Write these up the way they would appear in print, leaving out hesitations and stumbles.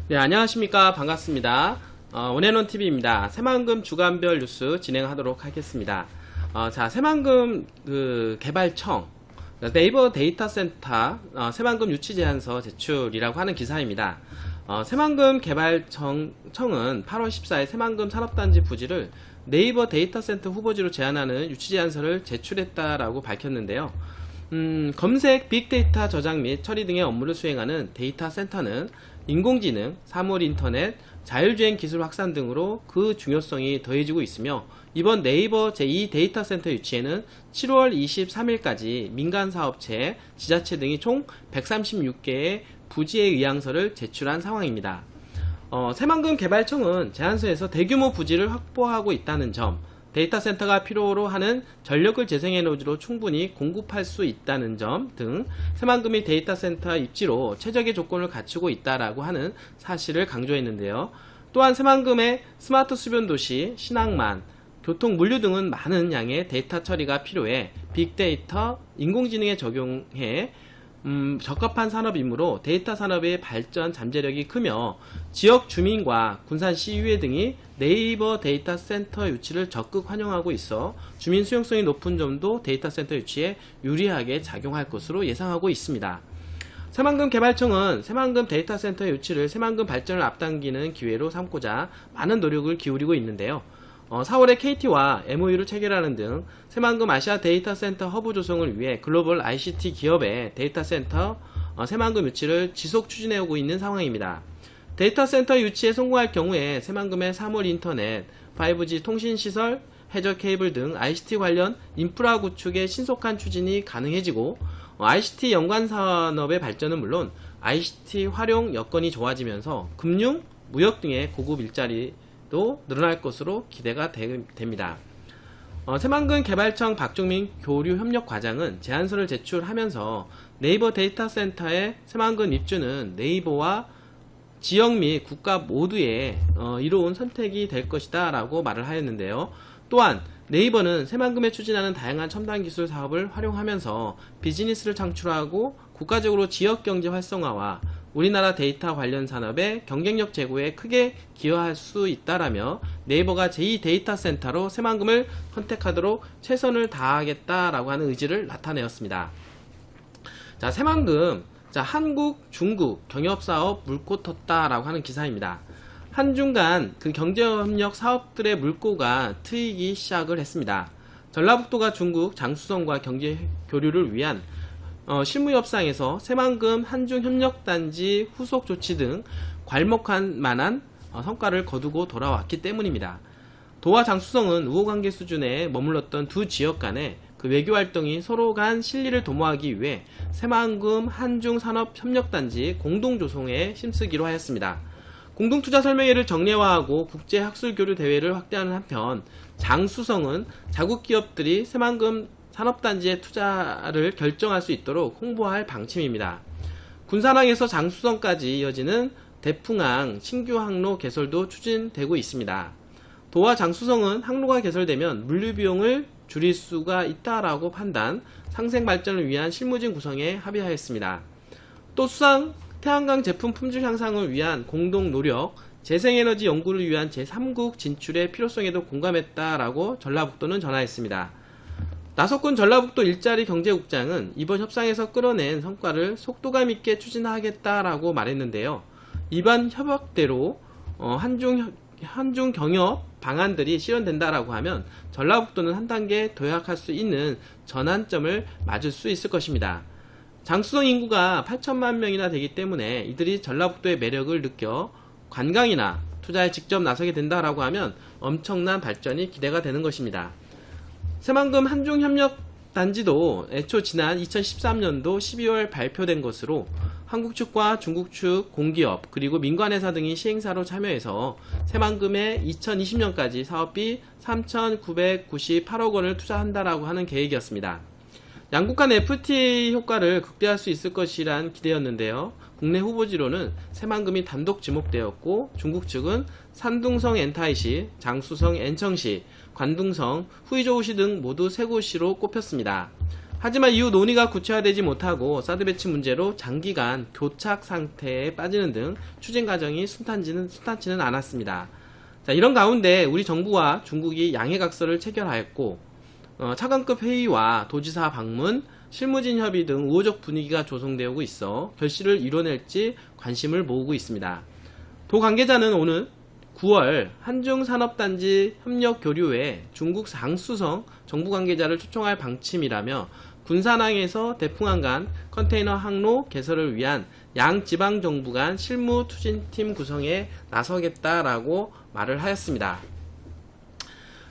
네, 안녕하십니까. 반갑습니다. 원앤원TV입니다. 새만금 주간별 뉴스 진행하도록 하겠습니다. 자, 새만금 개발청, 네이버 데이터 센터 새만금 유치 제안서 제출이라고 하는 기사입니다. 새만금 개발청은 8월 14일 새만금 산업단지 부지를 네이버 데이터 센터 후보지로 제안하는 유치 제안서를 제출했다라고 밝혔는데요. 검색, 빅데이터 저장 및 처리 등의 업무를 수행하는 데이터 센터는 인공지능, 사물인터넷, 자율주행 기술 확산 등으로 그 중요성이 더해지고 있으며, 이번 네이버 제2 데이터 센터 유치에는 7월 23일까지 민간사업체, 지자체 등이 총 136개의 부지의 의향서를 제출한 상황입니다. 새만금 개발청은 제안서에서 대규모 부지를 확보하고 있다는 점, 데이터 센터가 필요로 하는 전력을 재생에너지로 충분히 공급할 수 있다는 점 등 새만금이 데이터 센터 입지로 최적의 조건을 갖추고 있다라고 하는 사실을 강조했는데요. 또한 새만금의 스마트 수변 도시, 신항만, 교통, 물류 등은 많은 양의 데이터 처리가 필요해 빅데이터, 인공지능에 적용해 적합한 산업이므로 데이터 산업의 발전 잠재력이 크며 지역 주민과 군산 시의회 등이 네이버 데이터 센터 유치를 적극 환영하고 있어 주민 수용성이 높은 점도 데이터 센터 유치에 유리하게 작용할 것으로 예상하고 있습니다. 새만금 개발청은 새만금 데이터 센터 유치를 새만금 발전을 앞당기는 기회로 삼고자 많은 노력을 기울이고 있는데요. 4월에 KT와 MOU를 체결하는 등 새만금 아시아 데이터 센터 허브 조성을 위해 글로벌 ICT 기업의 데이터 센터 새만금 유치를 지속 추진해오고 있는 상황입니다. 데이터 센터 유치에 성공할 경우에 새만금의 사물 인터넷, 5G 통신시설, 해저 케이블 등 ICT 관련 인프라 구축의 신속한 추진이 가능해지고, ICT 연관 산업의 발전은 물론 ICT 활용 여건이 좋아지면서 금융, 무역 등의 고급 일자리도 늘어날 것으로 기대가 됩니다. 새만금 개발청 박종민 교류협력과장은 제안서를 제출하면서 네이버 데이터 센터의 새만금 입주는 네이버와 지역 및 국가 모두의 이로운 선택이 될 것이다 라고 말을 하였는데요. 또한 네이버는 새만금에 추진하는 다양한 첨단 기술 사업을 활용하면서 비즈니스를 창출하고 국가적으로 지역 경제 활성화와 우리나라 데이터 관련 산업의 경쟁력 제고에 크게 기여할 수 있다라며 네이버가 제2 데이터 센터로 새만금을 선택하도록 최선을 다하겠다라고 하는 의지를 나타내었습니다. 자, 새만금, 자, 한국, 중국 경협사업 물꼬 텄다라고 하는 기사입니다. 한중 간 그 경제협력 사업들의 물꼬가 트이기 시작을 했습니다. 전라북도가 중국 장수성과 경제 교류를 위한 실무협상에서 새만금 한중협력단지 후속 조치 등 괄목할 만한 성과를 거두고 돌아왔기 때문입니다. 도와 장수성은 우호관계 수준에 머물렀던 두 지역 간의 그 외교활동이 서로 간 실리를 도모하기 위해 새만금 한중산업협력단지 공동조성에 힘쓰기로 하였습니다. 공동투자설명회를 정례화하고 국제학술교류 대회를 확대하는 한편, 장수성은 자국 기업들이 새만금 산업단지의 투자를 결정할 수 있도록 홍보할 방침입니다. 군산항에서 장수성까지 이어지는 대풍항 신규 항로 개설도 추진되고 있습니다. 도와 장수성은 항로가 개설되면 물류 비용을 줄일 수가 있다라고 판단, 상생 발전을 위한 실무진 구성에 합의하였습니다. 또 수상 태양광 제품 품질 향상을 위한 공동 노력, 재생에너지 연구를 위한 제3국 진출의 필요성에도 공감했다라고 전라북도는 전하였습니다. 나석군 전라북도 일자리 경제국장은 이번 협상에서 끌어낸 성과를 속도감 있게 추진하겠다라고 말했는데요. 이번 협약대로 한중 경협 방안들이 실현된다라고 하면 전라북도는 한 단계 도약할 수 있는 전환점을 맞을 수 있을 것입니다. 장수성 인구가 8천만 명이나 되기 때문에 이들이 전라북도의 매력을 느껴 관광이나 투자에 직접 나서게 된다라고 하면 엄청난 발전이 기대가 되는 것입니다. 새만금 한중협력단지도 애초 지난 2013년도 12월 발표된 것으로 한국 측과 중국 측 공기업 그리고 민간회사 등이 시행사로 참여해서 새만금에 2020년까지 사업비 3,998억 원을 투자한다라고 하는 계획이었습니다. 양국 간 FTA 효과를 극대화할 수 있을 것이란 기대였는데요. 국내 후보지로는 새만금이 단독 지목되었고, 중국 측은 산둥성 엔타이시, 장수성 엔청시, 관둥성, 후이조우시 등 모두 3곳으로 꼽혔습니다. 하지만 이후 논의가 구체화되지 못하고 사드 배치 문제로 장기간 교착 상태에 빠지는 등 추진 과정이 순탄치는 않았습니다. 자, 이런 가운데 우리 정부와 중국이 양해각서를 체결하였고 차관급 회의와 도지사 방문, 실무진 협의 등 우호적 분위기가 조성되고 있어 결실을 이뤄낼지 관심을 모으고 있습니다. 도 관계자는 오늘 9월 한중산업단지 협력교류에 중국 상수성 정부 관계자를 초청할 방침이라며 군산항에서 대풍항 간 컨테이너 항로 개설을 위한 양 지방정부 간 실무추진팀 구성에 나서겠다라고 말을 하였습니다.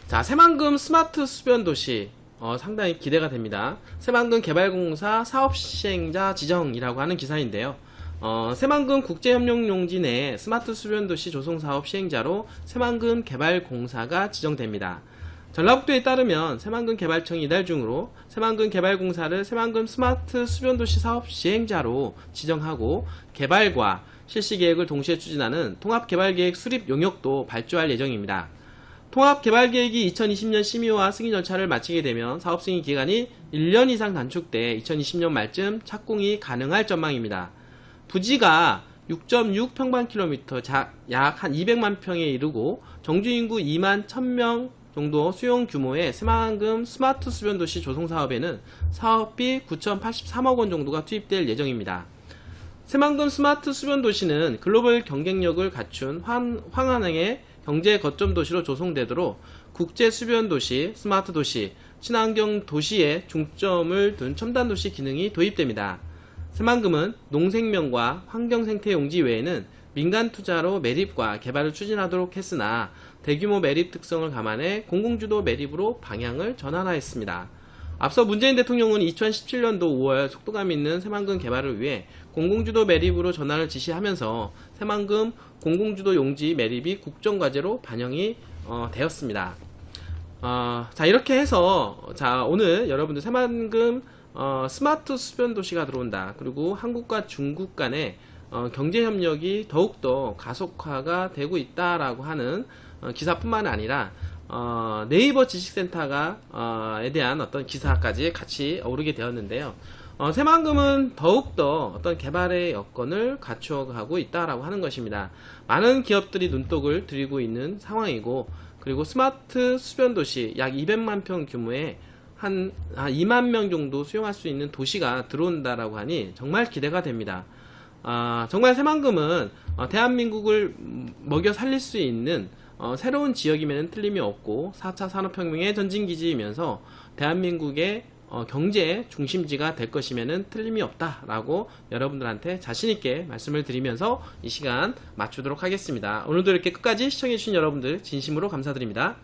자, 새만금 스마트 수변도시 상당히 기대가 됩니다. 새만금 개발공사 사업시행자 지정이라고 하는 기사인데요. 새만금 국제협력용지 내 스마트 수변도시 조성사업 시행자로 새만금 개발공사가 지정됩니다. 전라북도에 따르면 새만금 개발청이 이달 중으로 새만금 개발공사를 새만금 스마트 수변도시 사업 시행자로 지정하고 개발과 실시계획을 동시에 추진하는 통합개발계획 수립 용역도 발주할 예정입니다. 통합개발계획이 2020년 심의와 승인 절차를 마치게 되면 사업 승인 기간이 1년 이상 단축돼 2020년 말쯤 착공이 가능할 전망입니다. 부지가 6.6평방킬로미터, 약 한 200만 평에 이르고 정주인구 2만 1000명 정도 수용 규모의 새만금 스마트 수변도시 조성사업에는 사업비 9,083억 원 정도가 투입될 예정입니다. 새만금 스마트 수변도시는 글로벌 경쟁력을 갖춘 황한항의 경제 거점 도시로 조성되도록 국제 수변도시, 스마트 도시, 친환경 도시에 중점을 둔 첨단 도시 기능이 도입됩니다. 새만금은 농생명과 환경생태 용지 외에는 민간 투자로 매립과 개발을 추진하도록 했으나 대규모 매립 특성을 감안해 공공주도 매립으로 방향을 전환하였습니다. 앞서 문재인 대통령은 2017년도 5월 속도감 있는 새만금 개발을 위해 공공주도 매립으로 전환을 지시하면서 새만금 공공주도 용지 매립이 국정과제로 반영이 되었습니다. 자, 이렇게 해서 오늘 여러분들 새만금 스마트 수변도시가 들어온다. 그리고 한국과 중국 간의 경제협력이 더욱더 가속화가 되고 있다라고 하는 기사뿐만 아니라 네이버 지식센터에 대한 어떤 기사까지 같이 오르게 되었는데요. 새만금은 더욱더 어떤 개발의 여건을 갖추어가고 있다라고 하는 것입니다. 많은 기업들이 눈독을 들이고 있는 상황이고, 그리고 스마트 수변도시 약 200만 평 규모의 한 2만 명 정도 수용할 수 있는 도시가 들어온다라고 하니 정말 기대가 됩니다. 정말 새만금은 대한민국을 먹여 살릴 수 있는 새로운 지역임에는 틀림이 없고 4차 산업혁명의 전진기지이면서 대한민국의 경제 중심지가 될 것임에는 틀림이 없다라고 여러분들한테 자신있게 말씀을 드리면서 이 시간 마치도록 하겠습니다. 오늘도 이렇게 끝까지 시청해주신 여러분들 진심으로 감사드립니다.